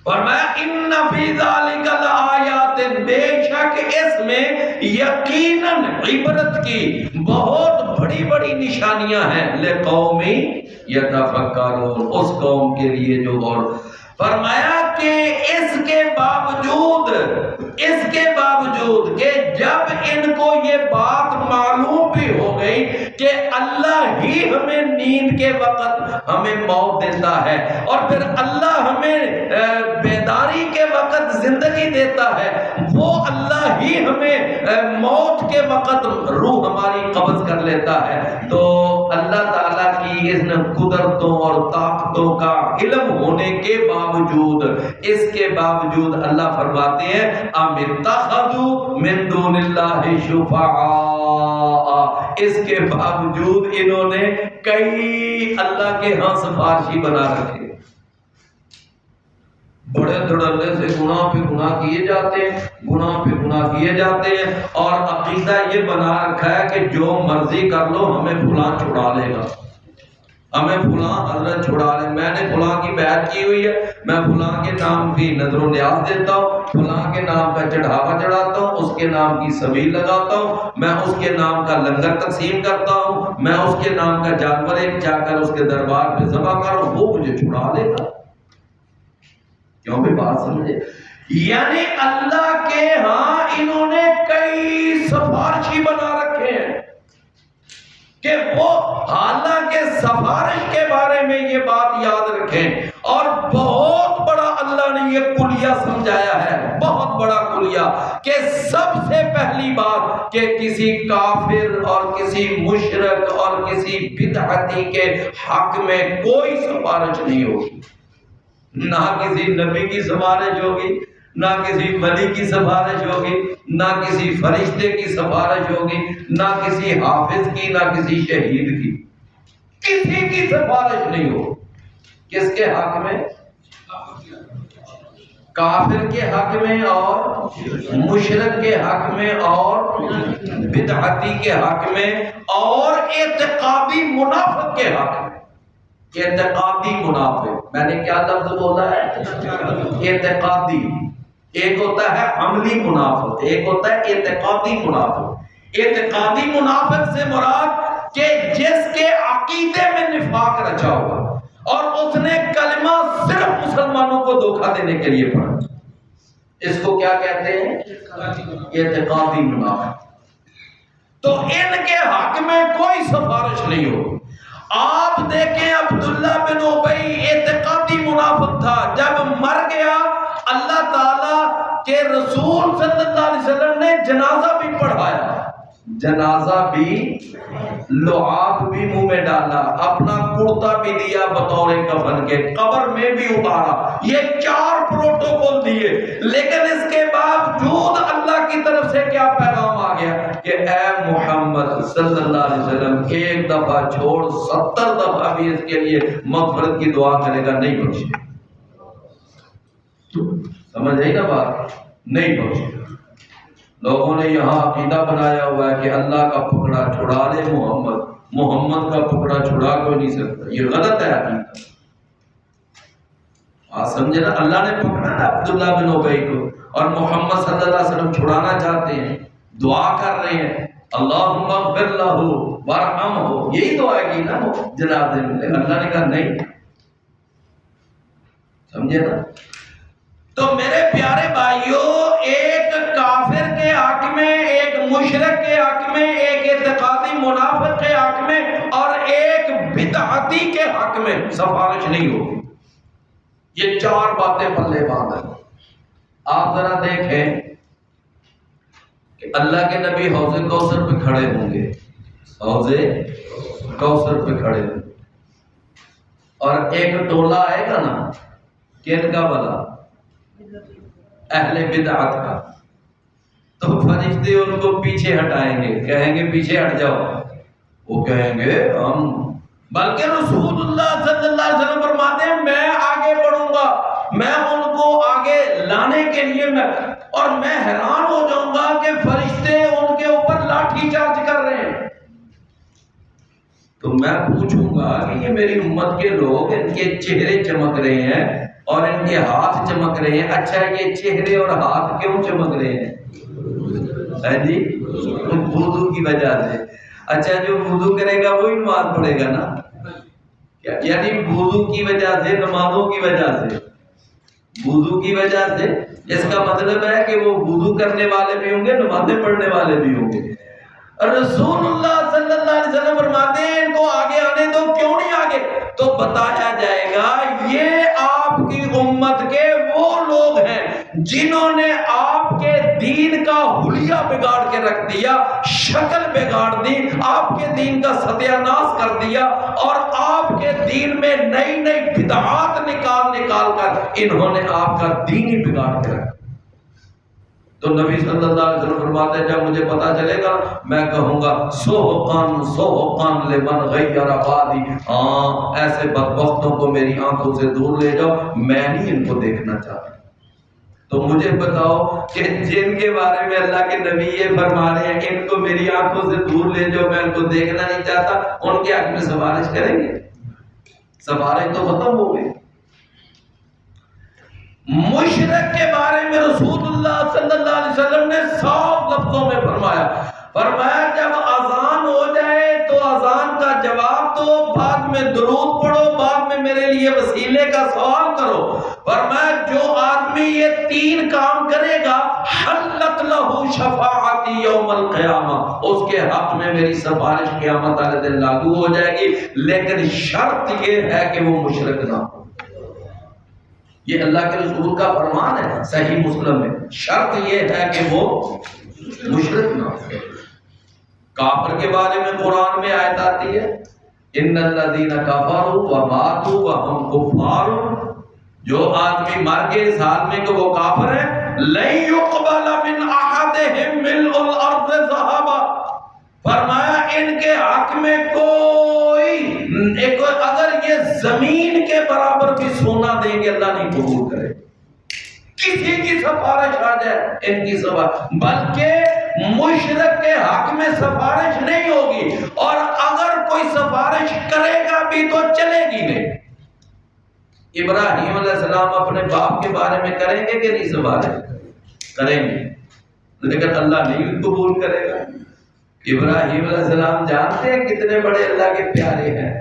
فرمایا ان فی ذالک لآیات، بے شک اس میں یقیناً عبرت کی بہت بڑی بڑی نشانیاں ہیں، لقوم یتفکرون، اس قوم کے لیے جو غور۔ فرمایا کہ اس کے باوجود کہ جب ان کو یہ بات معلوم بھی ہو گئی کہ اللہ ہی ہمیں نیند کے وقت ہمیں موت دیتا ہے اور پھر اللہ ہمیں بیداری کے وقت زندگی دیتا ہے، وہ اللہ ہی ہمیں موت کے وقت روح ہماری قبض کر لیتا ہے، تو اللہ تعالیٰ کی ان قدرتوں اور طاقتوں کا علم ہونے کے باوجود، اس کے باوجود اللہ فرماتے ہیں ام اتخذوا من دون اللہ شفعاء، اس کے باوجود انہوں نے کئی اللہ کے ہاں سفارشی بنا رکھے، بڑے دھڑلے سے گناہ پہ گناہ کیے جاتے ہیں اور عقیدہ یہ بنا رکھا ہے کہ جو مرضی کر لو ہمیں فلاں چھڑا لے گا، ہمیں فلاں حضرت چھڑا لے، میں نے فلاں کی بیعت کی ہوئی ہے، میں فلاں کے نام کی نظر و نیاز دیتا ہوں، فلاں کے نام کا چڑھاوا چڑھاتا ہوں، اس کے نام کی سبیل لگاتا ہوں، میں اس کے نام کا لنگر تقسیم کرتا ہوں، میں اس کے نام کا جانور ایک جا کر اس کے دربار پہ ذبح کروں، وہ مجھے چھڑا لے گا۔ کیوں بھی بات سمجھے؟ یعنی اللہ کے ہاں انہوں نے کئی سفارشی بنا رکھے ہیں کہ وہ حالانکہ سفارش کے بارے میں یہ بات یاد رکھیں، اور بہت بڑا اللہ نے یہ کلیہ سمجھایا ہے، بہت بڑا کلیہ، کہ سب سے پہلی بات کہ کسی کافر اور کسی مشرک اور کسی بدعتی کے حق میں کوئی سفارش نہیں ہوگی، نہ کسی نبی کی سفارش ہوگی، نہ کسی ولی کی سفارش ہوگی، نہ کسی فرشتے کی سفارش ہوگی، نہ کسی حافظ کی، نہ کسی شہید کی، کسی کی سفارش نہیں ہوگی۔ کس کے حق میں؟ کافر کے حق میں اور مشرک کے حق میں اور بدعتی کے حق میں اور اعتقادی منافق کے حق میں۔ اعتقادی منافق، میں نے کیا لفظ بولا ہے؟ اعتقادی، ایک ہوتا ہے عملی منافق، ایک ہوتا ہے اعتقادی منافق۔ اعتقادی منافق سے مراد کہ جس کے عقیدے میں نفاق رچا ہوا اور اس نے کلمہ صرف مسلمانوں کو دھوکہ دینے کے لیے پڑھا، اس کو کیا کہتے ہیں؟ اعتقادی منافق۔ تو ان کے حق میں کوئی سفارش نہیں ہوگی۔ آپ دیکھیں عبداللہ بن ابی اعتقادی منافق تھا، جب مر گیا اللہ تعالیٰ کے رسول صلی اللہ علیہ وسلم نے جنازہ بھی پڑھایا، جنازہ بھی، لعاب بھی منہ میں ڈالا، اپنا کرتا بھی دیا بطور کفن کے، قبر میں بھی اتارا، یہ 4 پروٹوکول دیے، لیکن اس کے باوجود اللہ کی طرف سے کیا پیغام آ گیا کہ اے محمد صلی اللہ علیہ وسلم ایک دفعہ چھوڑ 70 دفعہ بھی اس کے لیے مغفرت کی دعا کرے گا، نہیں بخشے۔ سمجھ آئی نا بات؟ نہیں بخشے۔ لوگوں نے یہاں عقیدہ بنایا ہوا ہے کہ اللہ کا پکڑا چھڑا لے محمد کا پکڑا چھڑا کوئی نہیں سکتا، یہ غلط ہے عقیدہ۔ آپ سمجھے نا، اللہ نے پکڑا نا عبداللہ بن ابی کو، اور محمد صلی اللہ علیہ وسلم چھڑانا چاہتے ہیں، دعا کر رہے ہیں اللہم اغفر لہ وارحمہ، یہی دعا کی نا وہ جنازے میں، اللہ نے کہا نہیں۔ سمجھے نا؟ تو میرے پیارے بھائیوں، ایک کافر کے حق میں، ایک مشرک کے حق میں، ایک اعتقادی منافق کے حق میں اور ایک بدعتی کے حق میں سفارش نہیں ہوگی۔ یہ 4 باتیں پلے باندھ ہیں۔ آپ ذرا دیکھیں کہ اللہ کے نبی حوض کوثر پہ کھڑے ہوں گے، حوض کوثر پہ کھڑے ہوں گے، اور ایک ٹولہ آئے گا نا، کن کا بلا؟ اہل بدعت کا، تو فرشتے ان کو پیچھے ہٹائیں گے، کہیں گے پیچھے ہٹ جاؤ، وہ کہیں گے ہم بلکہ رسول اللہ صلی اللہ علیہ وسلم فرماتے ہیں میں آگے بڑھوں گا، میں ان کو آگے لانے کے لیے اور میں حیران ہو جاؤں گا کہ فرشتے ان کے اوپر لاٹھی چارج کر رہے ہیں، تو میں پوچھوں گا کہ یہ میری امت کے لوگ، ان کے چہرے چمک رہے ہیں اور ان کے ہاتھ چمک رہے ہیں، اچھا یہ چہرے اور ہاتھ کیوں چمک رہے ہیں؟ جی وضو کی وجہ سے۔ اچھا جو وضو کرے گا وہی نماز پڑھے گا نا، یعنی وضو کی وجہ سے، نمازوں کی وجہ سے، وضو کی وجہ سے، اس کا مطلب ہے کہ وہ وضو کرنے والے بھی ہوں گے، نمازیں پڑھنے والے بھی ہوں گے۔ رسول اللہ صلی اللہ علیہ وسلم فرماتے ہیں ان کو آگے آنے دو، کیوں نہیں آگے؟ تو بتایا جائے گا یہ آپ کی امت کے وہ لوگ ہیں جنہوں نے آپ کے دین کا حلیہ بگاڑ کے رکھ دیا، شکل بگاڑ دی، آپ کے دین کا ستیہ ناش کر دیا، اور آپ کے دین میں نئی نئی بدعات نکال کر انہوں نے آپ کا دین ہی بگاڑ کے رکھا۔ تو نبی صلی اللہ علیہ وسلم فرماتے ہیں جب مجھے پتا چلے گا میں کہوں گا سوحقاً لمن غیر آبادی، ہاں ایسے بدبختوں کو میری آنکھوں سے دور لے جاؤ، میں نہیں ان کو دیکھنا چاہتا۔ تو مجھے بتاؤ کہ جن کے بارے میں اللہ کے نبی یہ فرما رہے ہیں ان کو میری آنکھوں سے دور لے جاؤ، میں ان کو دیکھنا نہیں چاہتا، ان کے حق میں سفارش کریں گے؟ سفارش تو ختم ہو گئی۔ مشرک کے بارے میں رسول اللہ صلی اللہ علیہ وسلم نے صاف لفظوں میں فرمایا جب اذان ہو جائے تو اذان کا جواب دو، بعد میں درود پڑھو، بعد میں میرے لیے وسیلے کا سوال کرو۔ فرمایا جو آدمی یہ تین کام کرے گا حلت لہ شفاعتی یوم القیامہ، اس کے حق میں میری سفارش قیامت والے دن لاگو ہو جائے گی، لیکن شرط یہ ہے کہ وہ مشرک نہ ہو۔ یہ اللہ کے رسول کا فرمان ہے، صحیح مسلم میں، شرط یہ ہے کہ وہ مشرک نہ ہو۔ کافر کے بارے میں قرآن میں آیت آتی ہے ان الذین کفروا وماتوا وهم کفار، جو آدمی مر گئے اس حال میں کہ وہ کافر ہے، لن يقبل من احدهم ملء الارض ذهبا، فرمایا ان کے حق میں اگر یہ زمین کے برابر بھی سونا دیں گے اللہ نہیں قبول کرے، کسی کی سفارش آ جائے ان کی سفارش، بلکہ مشرک کے حق میں سفارش نہیں ہوگی، اور اگر کوئی سفارش کرے گا بھی تو چلے گی نہیں۔ ابراہیم علیہ السلام اپنے باپ کے بارے میں کریں گے کہ نہیں سفارش؟ کریں گے، لیکن اللہ نہیں قبول کرے گا۔ ابراہیم علیہ السلام جانتے ہیں کتنے بڑے اللہ کے پیارے ہیں،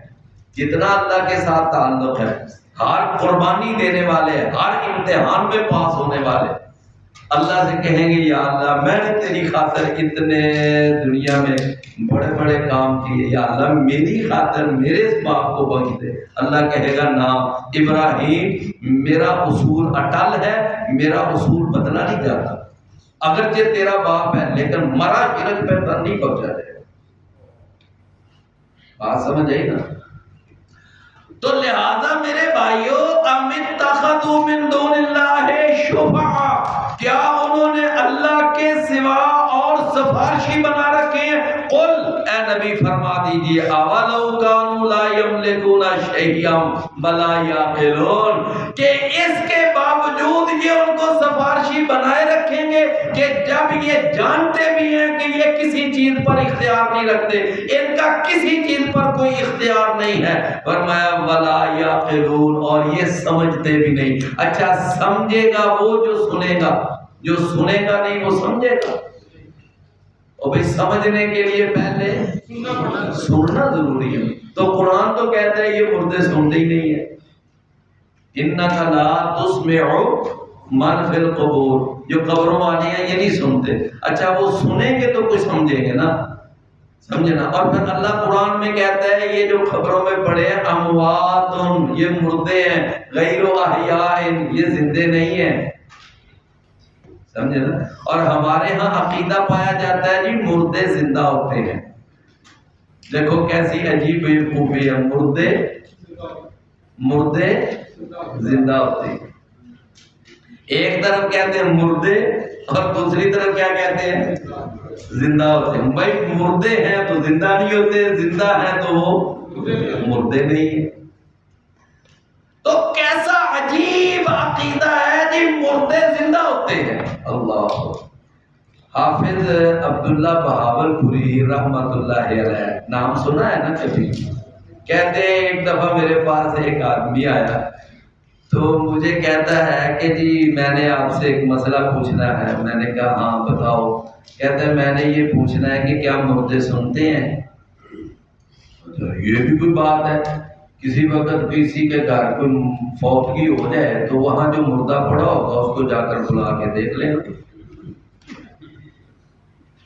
کتنا اللہ کے ساتھ تعلق ہے، ہر قربانی دینے والے، ہر امتحان میں پاس ہونے والے، اللہ سے کہیں گے یا اللہ میں نے تیری خاطر اتنے دنیا میں بڑے بڑے کام کیے، یا اللہ میری خاطر میرے اس باپ کو بخش دے۔ اللہ کہے گا نا ابراہیم میرا اصول اٹل ہے، میرا اصول بدلا نہیں جاتا، اگرچہ تیرا باپ ہے لیکن مرا شرک پہ تن نہیں بخشا جائے گا۔ بات سمجھ آئی نا؟ تو لہذا میرے بھائیو ام اتخذوا من دون اللہ شفعاء، کیا انہوں نے اللہ کے سوا اور سفارشی بنا رکھے ہیں؟ قل اے نبی فرما دیجئے اولو کانوا لا یملکون شیئا ولا یعقلون، کہ اس کے باوجود یہ ان کو سفارشی بنائے رکھیں گے کہ جب یہ جانتے بھی ہیں کہ یہ کسی چیز پر اختیار نہیں رکھتے، ان کا کسی چیز پر کوئی اختیار نہیں ہے، فرمایا ولا یعقلون، اور یہ سمجھتے بھی نہیں۔ اچھا سمجھے گا وہ جو سنے گا، جو سنے گا نہیں وہ سمجھے گا؟ اور بھئی سمجھنے کے لیے پہلے سننا ضروری ہے۔ تو قرآن تو کہتا ہے یہ مردے سنتے ہی نہیں ہے، اِنَّكَ لَا تُسْمِعُ مَنْ فِي الْقُبُورِ، جو قبروں والے ہیں یہ نہیں سنتے، اچھا وہ سنیں گے تو کچھ سمجھیں گے نا، سمجھے نا؟ اور پھر اللہ قرآن میں کہتا ہے یہ جو خبروں میں پڑھے ہیں اموات، یہ مردے ہیں، غیر احیاء، یہ زندے نہیں ہیں، سمجھے نا؟ اور ہمارے ہاں عقیدہ پایا جاتا ہے جی مردے زندہ ہوتے ہیں۔ دیکھو کیسی عجیب خوبی ہے، مردے زندہ ہوتے ہیں۔ ایک طرف کہتے ہیں مردے اور دوسری طرف کیا کہتے ہیں؟ زندہ ہوتے ہیں۔ بھائی مردے ہیں تو زندہ نہیں ہوتے، زندہ ہیں تو وہ مردے نہیں ہیں۔ تو کیسا عجیب عقیدہ ہے جی، مردے زندہ ہوتے ہیں۔ اللہ حافظ عبداللہ بہاولپوری رحمت اللہ علیہ، نام سنا ہے نا کبھی؟ کہتے ہیں ایک دفعہ میرے پاس ایک آدمی آیا تو مجھے کہتا ہے کہ جی میں نے آپ سے ایک مسئلہ پوچھنا ہے۔ میں نے کہا ہاں بتاؤ۔ کہتا ہے میں نے یہ پوچھنا ہے کہ کیا مردے سنتے ہیں؟ یہ بھی کوئی بات ہے، کسی وقت کسی کے گھر کوئی فوتگی ہو جائے تو وہاں جو مردہ پڑا ہوگا اس کو جا کر بلا کے دیکھ لیں۔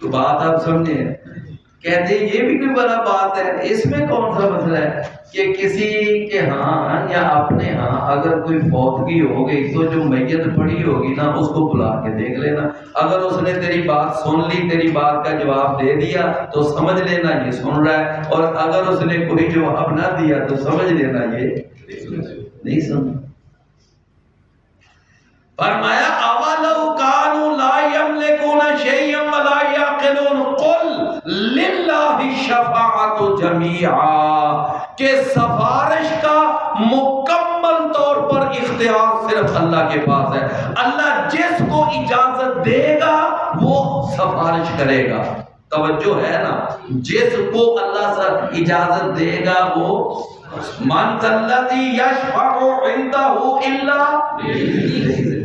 تو بات آپ سمجھیں، کہتے ہیں یہ بھی کوئی بڑا بات ہے، اس میں کون سا مسئلہ ہے کہ کسی کے ہاں یا اپنے ہاں اگر کوئی فوتگی ہو گئی تو جو میت پڑی ہوگی نا اس کو بلا کے دیکھ لینا، اگر اس نے تیری بات سن لی، تیری بات کا جواب دے دیا تو سمجھ لینا یہ سن رہا ہے، اور اگر اس نے کوئی جواب نہ دیا تو سمجھ لینا یہ نہیں سن۔ فرمایا اولو کانوا لا یملکون شیئا ولا یعقلون قل للہ الشفاعۃ جمیعا، کہ سفارش کا مکمل طور پر اختیار صرف اللہ کے پاس ہے۔ اللہ جس کو اجازت دے گا وہ سفارش کرے گا۔ توجہ ہے نا، جس کو اللہ سے اجازت دے گا وہ من الذی یشفع عندہ الا بإذنہ۔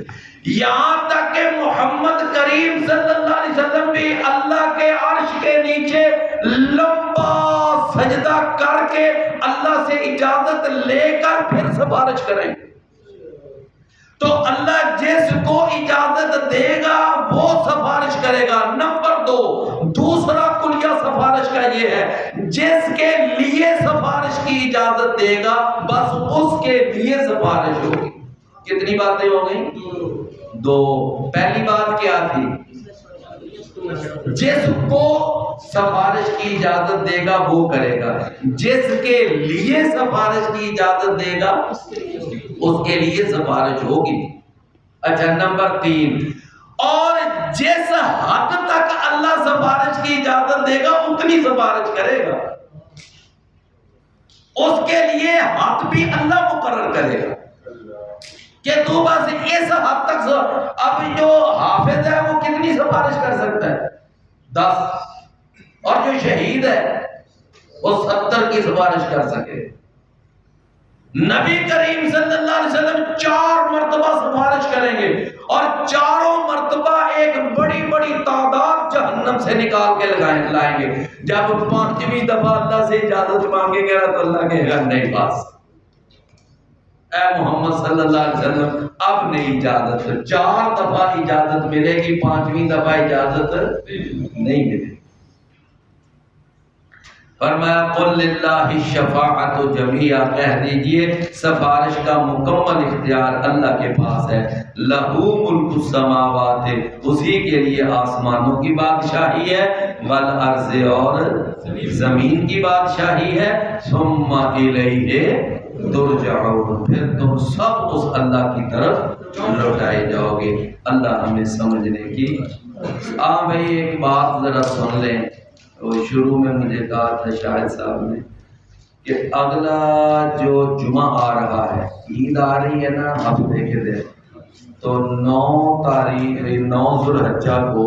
یہاں تک کہ محمد کریم صلی اللہ علیہ وسلم بھی اللہ کے عرش کے نیچے لمبا سجدہ کر کے اللہ سے اجازت لے کر پھر سفارش کریں۔ تو اللہ جس کو اجازت دے گا وہ سفارش کرے گا۔ نمبر 2، دوسرا کلیہ سفارش کا یہ ہے، جس کے لیے سفارش کی اجازت دے گا بس اس کے لیے سفارش ہوگی۔ کتنی باتیں ہو گئیں؟ 2۔ پہلی بات کیا تھی؟ جس کو سفارش کی اجازت دے گا وہ کرے گا، جس کے لیے سفارش کی اجازت دے گا اس کے لیے سفارش ہوگی۔ اچھا نمبر 3، اور جس حد تک اللہ سفارش کی اجازت دے گا اتنی سفارش کرے گا، اس کے لیے حد بھی اللہ مقرر کرے گا کہ تو بس اس حد تک۔ اب جو حافظ ہے وہ کتنی سفارش کر سکتا ہے؟ 10، اور جو شہید ہے وہ 70 کی سفارش کر سکے۔ نبی کریم صلی اللہ علیہ وسلم 4 مرتبہ سفارش کریں گے، اور چاروں مرتبہ ایک بڑی بڑی تعداد جہنم سے نکال کے لائیں گے۔ جب 5ویں دفعہ اللہ سے اجازت مانگے گا تو اللہ کہے گا نہیں، بس اے محمد صلی اللہ علیہ وسلم اب نہیں اجازت۔ 4 دفعہ اجازت ملے گی، 5ویں دفعہ اجازت نہیں ملے گی۔ فرمایا قل للہ الشفاعۃ جمیعا، کہہ دیجئے سفارش کا مکمل اختیار اللہ کے پاس ہے۔ لہ ملک السماوات، اسی کے لیے آسمانوں کی بادشاہی ہے، والارض، اور زمین کی بادشاہی ہے، ثم الیہ ترجعون، پھر تم سب اس اللہ کی طرف لوٹائے جاؤ گے۔ اللہ ہمیں سمجھنے کی۔ بھائی ایک بات ذرا سن لیں، وہ شروع میں مجھے کہا تھا شاہد صاحب نے کہ اگلا جو جمعہ آ رہا ہے، عید آ رہی ہے نا ہفتے کے دن، تو 9 ذوالحجہ کو